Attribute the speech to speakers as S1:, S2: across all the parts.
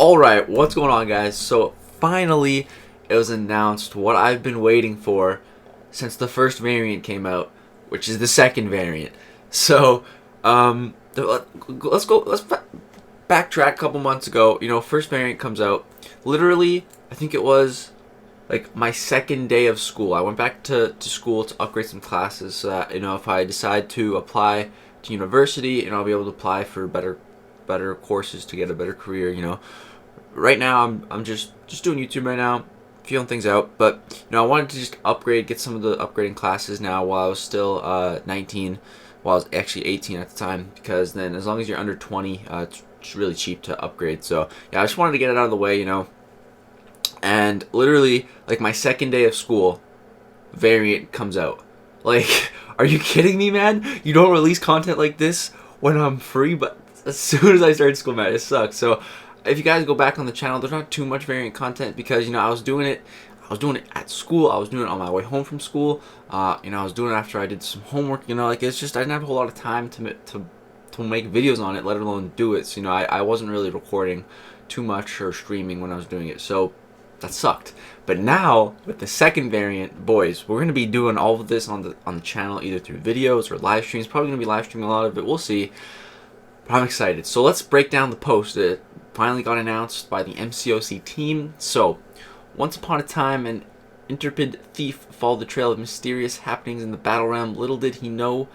S1: Alright, what's going on, guys? So finally it was announced what I've been waiting for since the first variant came out, which is the second variant. So let's backtrack a couple months ago. First variant comes out, literally I think it was like my second day of school. I went back to school to upgrade some classes so that if I decide to apply to university, I'll be able to apply for better courses to get a better career. Right now I'm just doing YouTube right now, feeling things out. But I wanted to just upgrade, get some of the upgrading classes now while I was still 19, while I was actually 18 at the time, because then as long as you're under 20, it's really cheap to upgrade. So yeah, I just wanted to get it out of the way. And literally, like, my second day of school, variant comes out. Like, are you kidding me, man? You don't release content like this when I'm free, but as soon as I start school, man, it sucks. So if you guys go back on the channel, there's not too much variant content because I was doing it at school. I was doing it on my way home from school. I was doing it after I did some homework. Like, it's just I didn't have a whole lot of time to make videos on it, let alone do it. So I wasn't really recording too much or streaming when I was doing it. So that sucked. But now with the second variant, boys, we're gonna be doing all of this on the channel, either through videos or live streams. Probably gonna be live streaming a lot of it. We'll see. But I'm excited. So let's break down the post. It finally got announced by the MCOC team. So, once upon a time, an intrepid thief followed the trail of mysterious happenings in the battle realm. Little did he know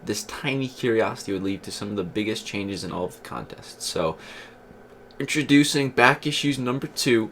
S1: this tiny curiosity would lead to some of the biggest changes in all of the contests. So, introducing back issues number 2,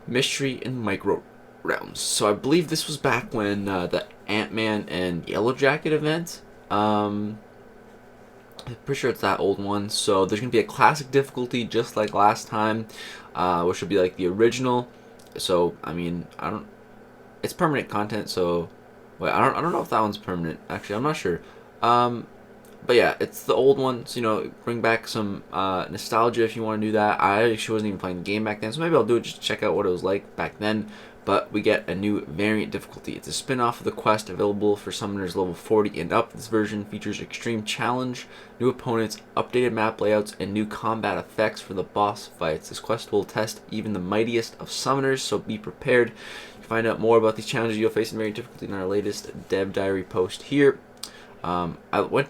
S1: Mystery in Micro Realms. So I believe this was back when the Ant-Man and Yellow Jacket event. I'm pretty sure it's that old one. So there's gonna be a classic difficulty just like last time, which will be like the original. So I mean, it's permanent content. So wait, I don't know if that one's permanent. Actually, I'm not sure. But yeah, it's the old one. So bring back some nostalgia if you want to do that. I actually wasn't even playing the game back then, so maybe I'll do it just to check out what it was like back then. But we get a new variant difficulty. It's a spin-off of the quest available for summoners level 40 and up. This version features extreme challenge, new opponents, updated map layouts, and new combat effects for the boss fights. This quest will test even the mightiest of summoners, so be prepared. To find out more about these challenges you'll face in variant difficulty in our latest dev diary post here. I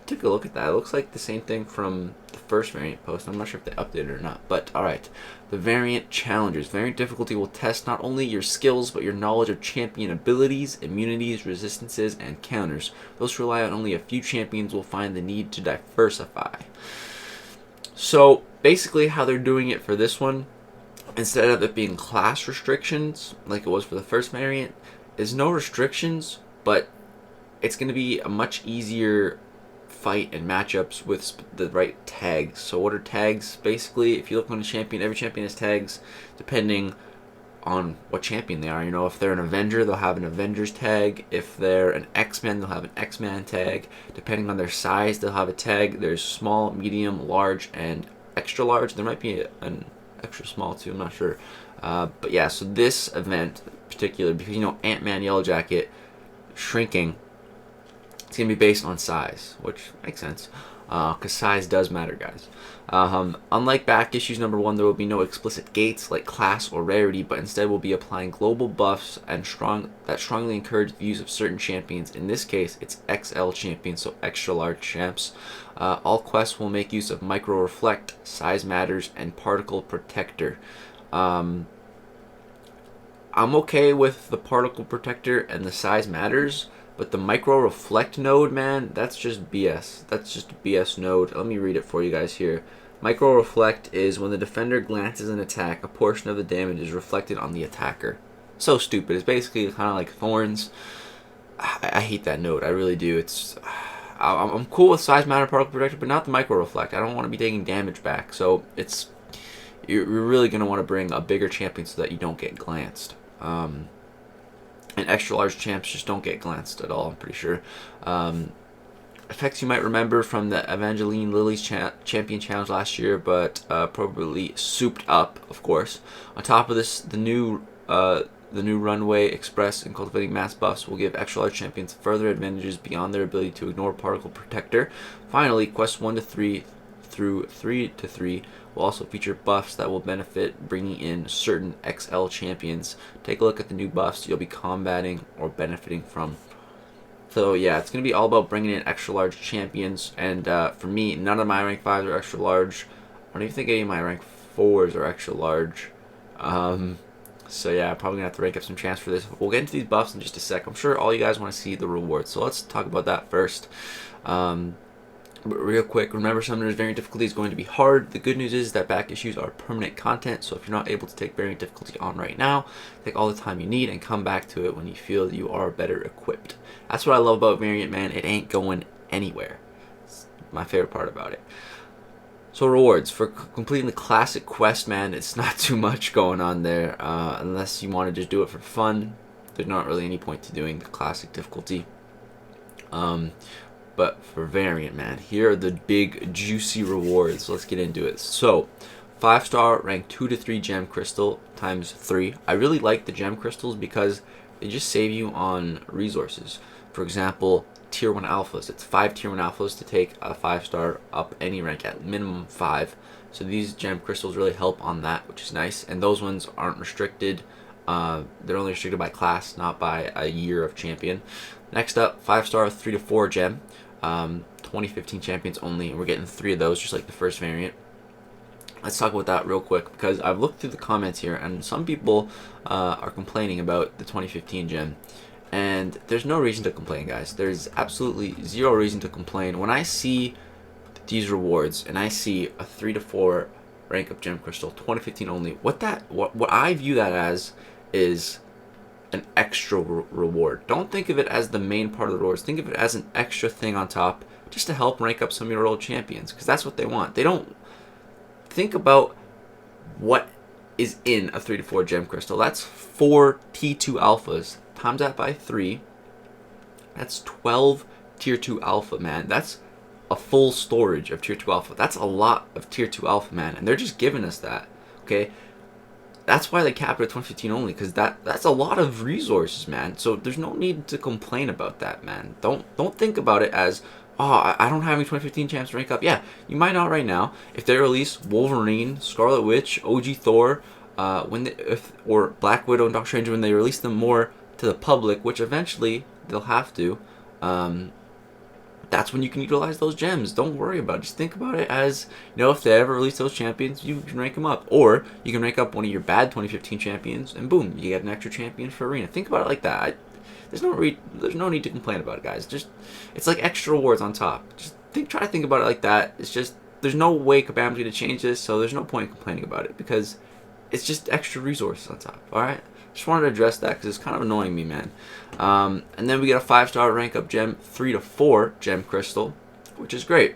S1: took a look at that. It looks like the same thing from the first variant post. I'm not sure if they updated it or not. But alright, the variant challenges. Variant difficulty will test not only your skills, but your knowledge of champion abilities, immunities, resistances, and counters. Those who rely on only a few champions will find the need to diversify. So basically how they're doing it for this one, instead of it being class restrictions like it was for the first variant, is no restrictions, but it's going to be a much easier fight and matchups with the right tags. So what are tags? Basically, if you look on a champion, every champion has tags depending on what champion they are. If they're an Avenger, they'll have an Avengers tag. If they're an X-Men, they'll have an X-Man tag. Depending on their size, they'll have a tag. There's small, medium, large, and extra large. There might be an extra small too, I'm not sure. But yeah, so this event in particular, because Ant-Man, Yellow Jacket, shrinking, it's going to be based on size, which makes sense, because size does matter, guys. Unlike back issues number 1, there will be no explicit gates like class or rarity, but instead we'll be applying global buffs and that strongly encourage the use of certain champions. In this case, it's XL champions, so extra large champs. All quests will make use of Micro Reflect, Size Matters, and Particle Protector. I'm okay with the Particle Protector and the Size Matters, but the Micro Reflect node, man, that's just BS. That's just a BS node. Let me read it for you guys here. Micro Reflect is when the defender glances an attack, a portion of the damage is reflected on the attacker. So stupid. It's basically kind of like thorns. I hate that node. I really do. I'm cool with Size Matter, Particle Protector, but not the Micro Reflect. I don't want to be taking damage back. So you're really going to want to bring a bigger champion so that you don't get glanced. And extra large champs just don't get glanced at all, I'm pretty sure. Effects you might remember from the Evangeline Lilly's champion challenge last year, but probably souped up, of course. On top of this, the new Runway Express and Cultivating Mass buffs will give extra large champions further advantages beyond their ability to ignore Particle Protector. Finally, quests 1 to 3 through 3-3 will also feature buffs that will benefit bringing in certain XL champions. Take a look at the new buffs you'll be combating or benefiting from. So yeah, it's going to be all about bringing in extra large champions, and for me, none of my rank 5s are extra large. I don't even think any of my rank 4s are extra large. So yeah, I'm probably going to have to rank up some champs for this. We'll get into these buffs in just a sec. I'm sure all you guys want to see the rewards, so let's talk about that first. But real quick, remember Summoner's Variant difficulty is going to be hard. The good news is that back issues are permanent content, so if you're not able to take Variant difficulty on right now, take all the time you need and come back to it when you feel you are better equipped. That's what I love about Variant, man. It ain't going anywhere. It's my favorite part about it. So rewards, for completing the classic quest, man, it's not too much going on there, unless you want to just do it for fun. There's not really any point to doing the classic difficulty. But for Variant, man, here are the big juicy rewards. Let's get into it. So 5-star rank 2 to 3 gem crystal times 3. I really like the gem crystals because they just save you on resources. For example, tier 1 alphas. It's 5 tier 1 alphas to take a 5-star up any rank at minimum 5. So these gem crystals really help on that, which is nice. And those ones aren't restricted. They're only restricted by class, not by a year of champion. Next up, 5-star 3 to 4 gem. 2015 champions only, and we're getting 3 of those, just like the first variant. Let's talk about that real quick, because I've looked through the comments here, and some people are complaining about the 2015 gem. And there's no reason to complain, guys. There's absolutely zero reason to complain. When I see these rewards, and I see a 3 to 4 rank up gem crystal, 2015 only, what I view that as is an extra reward. Don't think of it as the main part of the rewards. Think of it as an extra thing on top, just to help rank up some of your old champions, because that's what they want. They don't think about what is in a 3 to 4 gem crystal. That's 4 T2 alphas. Times that by 3. That's 12 tier 2 alpha, man. That's a full storage of tier 2 alpha. That's a lot of tier 2 alpha, man, and they're just giving us that. Okay. That's why they capped it at 2015 only, because that's a lot of resources, man. So there's no need to complain about that, man. Don't think about it as, oh, I don't have any 2015 champs to rank up. Yeah, you might not right now. If they release Wolverine, Scarlet Witch, OG Thor, or Black Widow and Doctor Strange, when they release them more to the public, which eventually they'll have to, that's when you can utilize those gems. Don't worry about it. Just think about it as, you know, if they ever release those champions, you can rank them up. Or you can rank up one of your bad 2015 champions, and boom, you get an extra champion for Arena. Think about it like that. There's no need to complain about it, guys. Just, it's like extra rewards on top. Just try to think about it like that. It's just, there's no way Kabam's going to change this, so there's no point in complaining about it, because it's just extra resources on top, alright? Just wanted to address that because it's kind of annoying me, man. And then we get a 5-star rank up gem 3 to 4 gem crystal, which is great.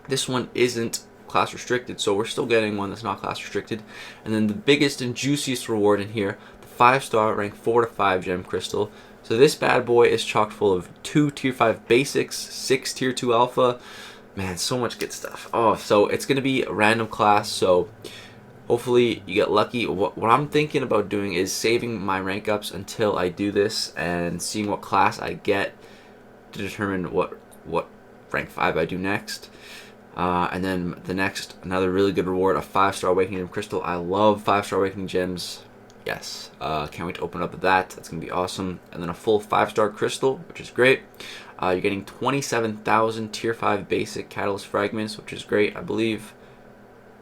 S1: This one isn't class restricted, so we're still getting one that's not class restricted. And then the biggest and juiciest reward in here, the 5-star rank 4 to 5 gem crystal. So this bad boy is chock full of 2 tier 5 basics, 6 tier 2 alpha. Man, so much good stuff. Oh, so it's going to be a random class, so hopefully you get lucky. What I'm thinking about doing is saving my rank ups until I do this and seeing what class I get to determine what rank 5 I do next. And then the next, another really good reward, a 5-star awakening gem crystal. I love 5-star awakening gems. Yes, can't wait to open up that. That's gonna be awesome. And then a full 5-star crystal, which is great. You're getting 27,000 tier 5 basic catalyst fragments, which is great. I believe,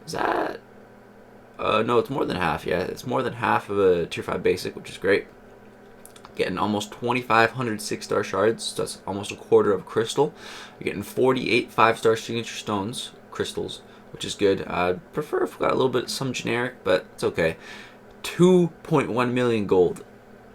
S1: is that, no, it's more than half. Yeah, it's more than half of a tier 5 basic, which is great. Getting almost 2,500 6-star shards, so that's almost a quarter of crystal. You're getting 48 5-star signature stones, crystals, which is good. I'd prefer if we got a little bit some generic, but it's okay. 2.1 million gold.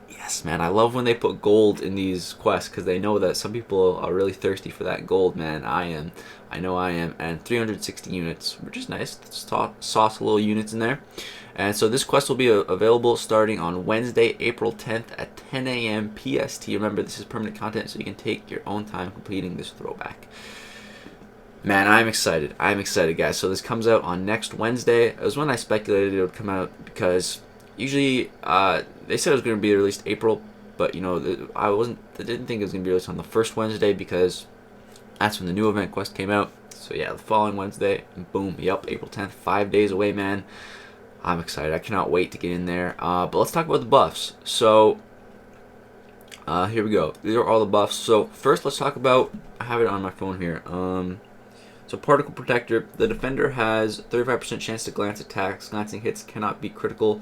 S1: Yes, man, I love when they put gold in these quests, because they know that some people are really thirsty for that gold, man. I know I am. And 360 units, which is nice. Sauce little units in there. And so this quest will be available starting on Wednesday, April 10th at 10 a.m. PST. Remember, this is permanent content, so you can take your own time completing this throwback. Man, I'm excited. I'm excited, guys. So this comes out on next Wednesday. It was when I speculated it would come out, because usually they said it was going to be released April, but you know, I didn't think it was going to be released on the first Wednesday, because that's when the new event quest came out. So yeah, the following Wednesday, boom, yep, April 10th, 5 days away, man. I'm excited. I cannot wait to get in there. But let's talk about the buffs. So here we go. These are all the buffs. So first, let's talk about. I have it on my phone here. So Particle Protector. The defender has 35% chance to glance attacks. Glancing hits cannot be critical.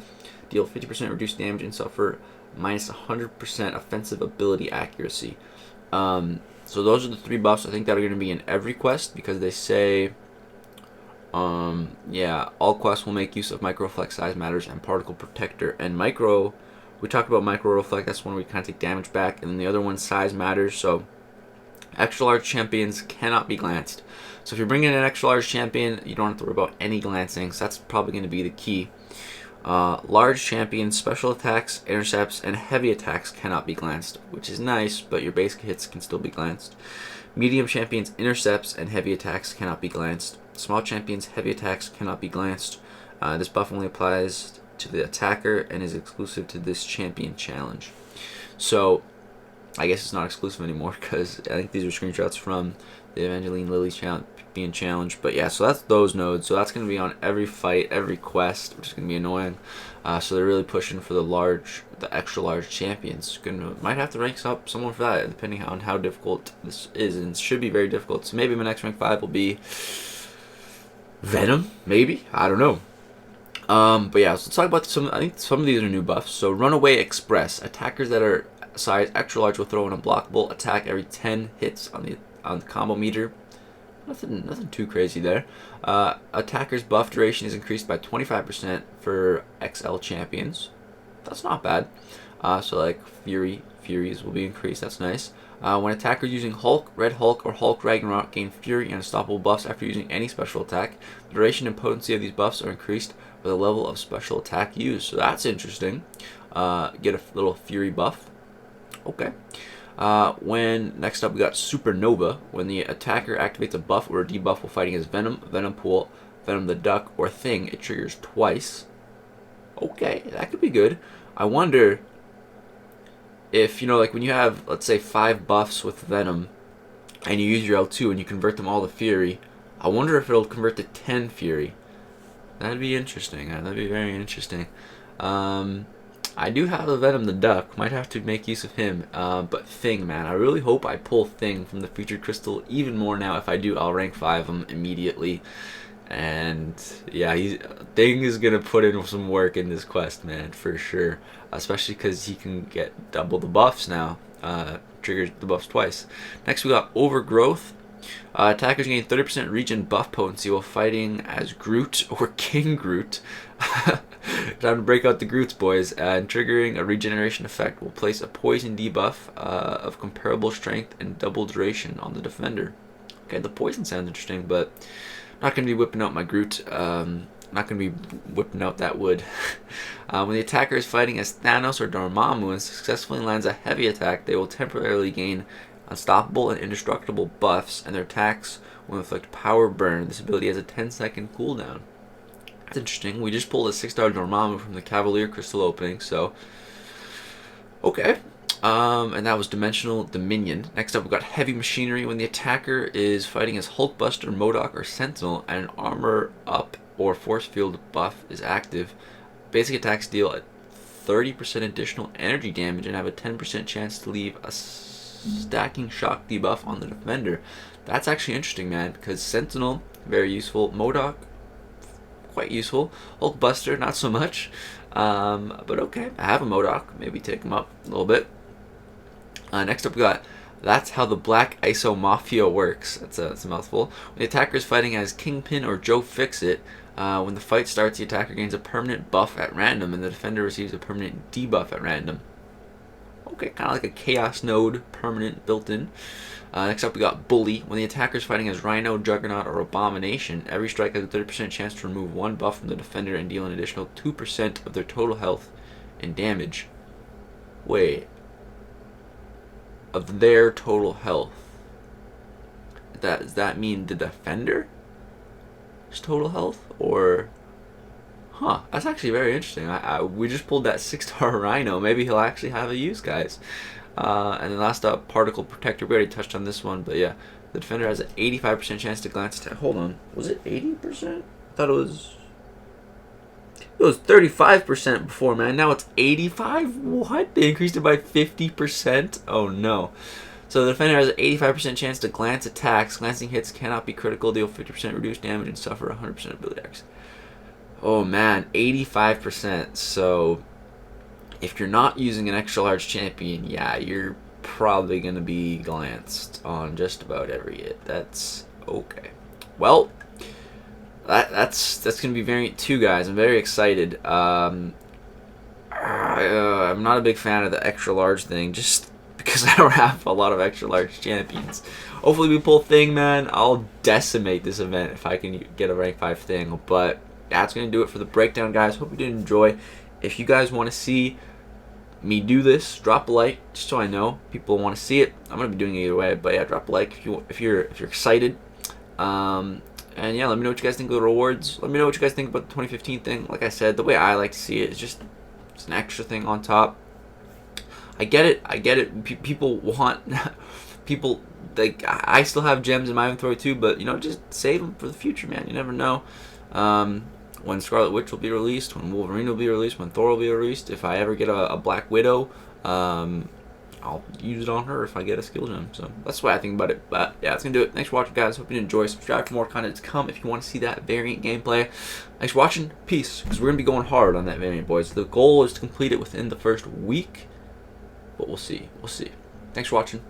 S1: Deal 50% reduced damage and suffer minus 100% offensive ability accuracy. So those are the 3 buffs I think that are going to be in every quest, because they say, yeah, all quests will make use of Micro Reflect, Size Matters, and Particle Protector. And Micro, we talked about Micro Reflect, that's one where we kind of take damage back, and then the other one, Size Matters. So extra large champions cannot be glanced. So if you're bringing in an extra large champion, you don't have to worry about any glancing, so that's probably going to be the key. Large champions, special attacks, intercepts, and heavy attacks cannot be glanced, which is nice, but your basic hits can still be glanced. Medium champions, intercepts, and heavy attacks cannot be glanced. Small champions, heavy attacks cannot be glanced. This buff only applies to the attacker and is exclusive to this champion challenge. So, I guess it's not exclusive anymore, because I think these are screenshots from the Evangeline Lily being challenged. But yeah, so that's those nodes. So that's going to be on every fight, every quest, which is going to be annoying. So they're really pushing for the extra large champions. Might have to rank up someone for that, depending on how difficult this is, and it should be very difficult. So maybe my next rank 5 will be Venom, maybe, I don't know. But yeah, so let's talk about some. I think some of these are new buffs. So Runaway Express. Attackers that are size extra large will throw an unblockable attack every 10 hits on the combo meter. Nothing too crazy there. Attacker's buff duration is increased by 25% for XL champions. That's not bad. So like Furies will be increased. That's nice. When attackers using Hulk, Red Hulk, or Hulk Ragnarok gain Fury and Unstoppable buffs after using any special attack, the duration and potency of these buffs are increased by the level of special attack used. So that's interesting. Get a little Fury buff. Okay. Next up we got Supernova. When the attacker activates a buff or a debuff while fighting as Venom, Venompool, Venom the Duck, or Thing, it triggers twice. Okay, that could be good. I wonder if, like when you have, let's say, 5 buffs with Venom, and you use your L2 and you convert them all to Fury, I wonder if it'll convert to 10 Fury. That'd be interesting. That'd be very interesting. I do have a Venom the Duck. Might have to make use of him. But Thing, man. I really hope I pull Thing from the Featured Crystal even more now. If I do, I'll rank 5 him immediately. And yeah, Thing is going to put in some work in this quest, man, for sure. Especially because he can get double the buffs now. Triggers the buffs twice. Next we got Overgrowth. Attackers gain 30% regen buff potency while fighting as Groot or King Groot. Time to break out the Groots, boys. And triggering a regeneration effect will place a poison debuff of comparable strength and double duration on the defender. Okay, the poison sounds interesting, but not going to be whipping out my Groot. Not going to be whipping out that wood. When the attacker is fighting as Thanos or Dormammu and successfully lands a heavy attack, they will temporarily gain unstoppable and indestructible buffs, and their attacks will inflict power burn. This ability has a 10-second cooldown. That's interesting. We just pulled a 6-star Dormammu from the Cavalier Crystal opening, so okay. And that was Dimensional Dominion. Next up, we've got Heavy Machinery. When the attacker is fighting as Hulkbuster, MODOK, or Sentinel, and an Armor Up or Force Field buff is active, basic attacks deal a 30% additional energy damage and have a 10% chance to leave a stacking shock debuff on the defender. That's actually interesting, man, because Sentinel, very useful. MODOK, quite useful. Hulkbuster, not so much. But okay, I have a MODOK. Maybe take him up a little bit. Next up we got That's How the Black ISO Mafia Works. That's a mouthful. When the attacker is fighting as Kingpin or Joe Fixit, when the fight starts, the attacker gains a permanent buff at random, and the defender receives a permanent debuff at random. Okay, kind of like a Chaos Node, permanent, built-in. Next up, we got Bully. When the attacker is fighting as Rhino, Juggernaut, or Abomination, every strike has a 30% chance to remove 1 buff from the defender and deal an additional 2% of their total health and damage. Wait. Of their total health. Does that mean the defender's total health? Or... Huh, that's actually very interesting. We just pulled that 6-star Rhino. Maybe he'll actually have a use, guys. And then last up, Particle Protector. We already touched on this one, but yeah. The defender has an 85% chance to glance attack. Hold on, was it 80%? I thought it was 35% before, man. Now it's 85. What? They increased it by 50%. Oh no. So the defender has an 85% chance to glance attacks. Glancing hits cannot be critical. Deal 50% reduced damage and suffer 100% ability X. Oh man, 85%. So if you're not using an extra large champion, yeah, you're probably gonna be glanced on just about every hit. That's okay. Well, that's gonna be variant 2, guys. I'm very excited. I'm not a big fan of the extra large thing, just because I don't have a lot of extra large champions. Hopefully we pull Thing, man. I'll decimate this event if I can get a rank 5 Thing. But that's going to do it for the breakdown, guys. Hope you did enjoy. If you guys want to see me do this, drop a like, just so I know people want to see it. I'm going to be doing it either way, but yeah, drop a like if you're excited. And yeah, let me know what you guys think of the rewards. Let me know what you guys think about the 2015 thing. Like I said, the way I like to see it is just it's an extra thing on top. I get it. People want people like I still have gems in my inventory too, but you know, just save them for the future, man. You never know when Scarlet Witch will be released, when Wolverine will be released, when Thor will be released. If I ever get a Black Widow, I'll use it on her if I get a skill gem. So that's the way I think about it. But yeah, that's gonna do it. Thanks for watching, guys. Hope you enjoy. Subscribe for more content to come if you want to see that variant gameplay. Thanks for watching. Peace. Because we're gonna be going hard on that variant, boys. The goal is to complete it within the first week. But we'll see. Thanks for watching.